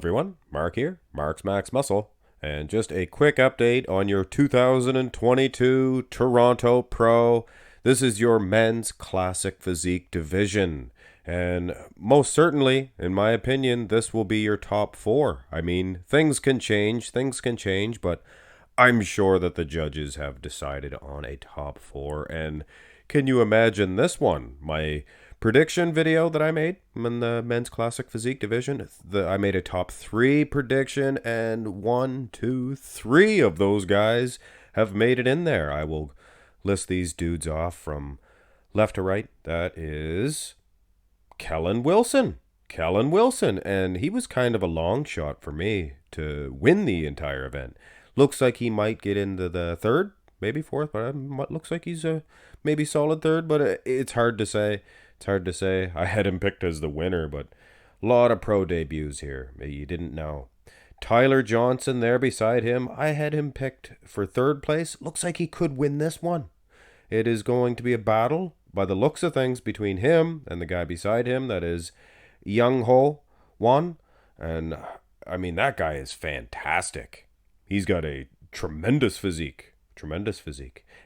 Everyone, Mark here, Mark's Max Muscle, and just a quick update on your 2022 Toronto Pro. This is your men's classic physique division, and most certainly, in my opinion, this will be your top four. I mean, things can change, but I'm sure that the judges have decided on a top four, and can you imagine this one? My prediction video that I made in the men's classic physique division. I made a top three prediction, and 1, 2, 3 of those guys have made it in there. I will list these dudes off from left to right. That is Kellen Wilson. And he was kind of a long shot for me to win the entire event. Looks like he might get into the third, maybe fourth, but it looks like he's a maybe solid third, but it's hard to say. I had him picked as the winner, but a lot of pro debuts here. You didn't know. Tyler Johnson there beside him. I had him picked for third place. Looks like he could win this one. It is going to be a battle, by the looks of things, between him and the guy beside him. That is Young Ho Wan. And, I mean, that guy is fantastic. He's got a tremendous physique.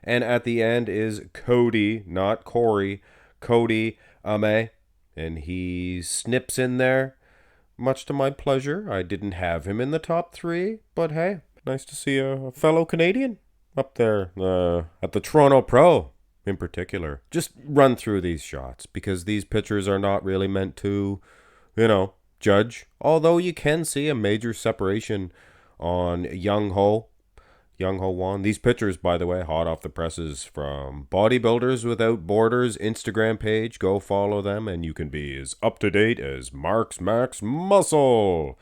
And at the end is Cody, not Corey. Cody Ame, and he snips in there, much to my pleasure. I didn't have him in the top three, but hey, nice to see a fellow Canadian up there at the Toronto Pro in particular. Just run through these shots, because these pictures are not really meant to, judge, although you can see a major separation on Young Ho Wan. These pictures, by the way, hot off the presses from Bodybuilders Without Borders Instagram page. Go follow them, and you can be as up to date as Mark's Max Muscle.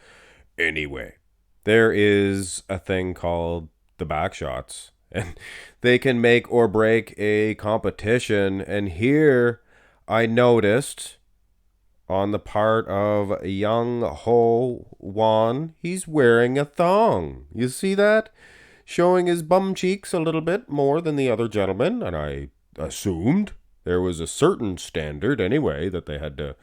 Anyway, there is a thing called the back shots, and they can make or break a competition. And here I noticed on the part of Young Ho Wan, he's wearing a thong. You see that? Showing his bum cheeks a little bit more than the other gentlemen, and I assumed there was a certain standard anyway that they had to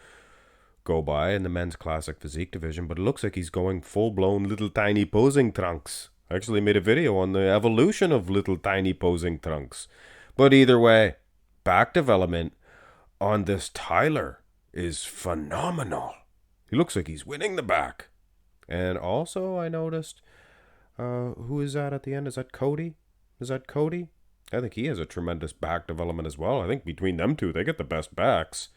go by in the men's classic physique division, but it looks like he's going full-blown little tiny posing trunks. I actually made a video on the evolution of little tiny posing trunks. But either way, back development on this Tyler is phenomenal. He looks like he's winning the back. And also I noticed... who is that at the end? Is that Cody? I think he has a tremendous back development as well. I think between them two, they get the best backs.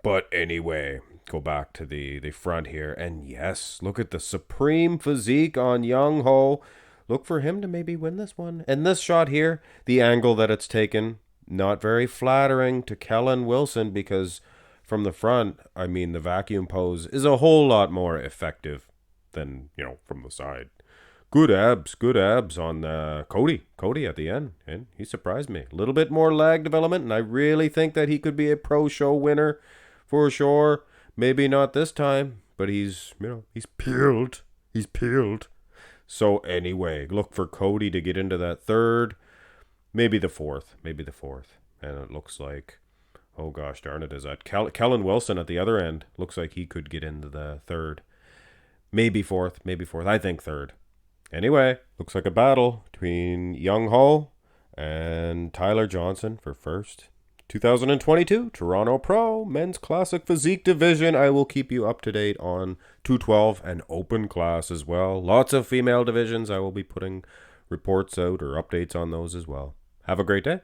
But anyway, go back to the front here. And yes, look at the supreme physique on Young Ho. Look for him to maybe win this one. And this shot here, the angle that it's taken, not very flattering to Kellen Wilson, because from the front, I mean, the vacuum pose is a whole lot more effective than, from the side. Good abs on Cody at the end, and he surprised me. A little bit more leg development, and I really think that he could be a pro show winner for sure. Maybe not this time, but he's peeled. So anyway, look for Cody to get into that third, maybe the fourth. And it looks like, oh gosh darn it, is that Kellen Wilson at the other end? Looks like he could get into the third. Maybe fourth. I think third. Anyway, looks like a battle between Young Ho and Tyler Johnson for first 2022 Toronto Pro Men's Classic Physique Division. I will keep you up to date on 212 and open class as well. Lots of female divisions. I will be putting reports out or updates on those as well. Have a great day.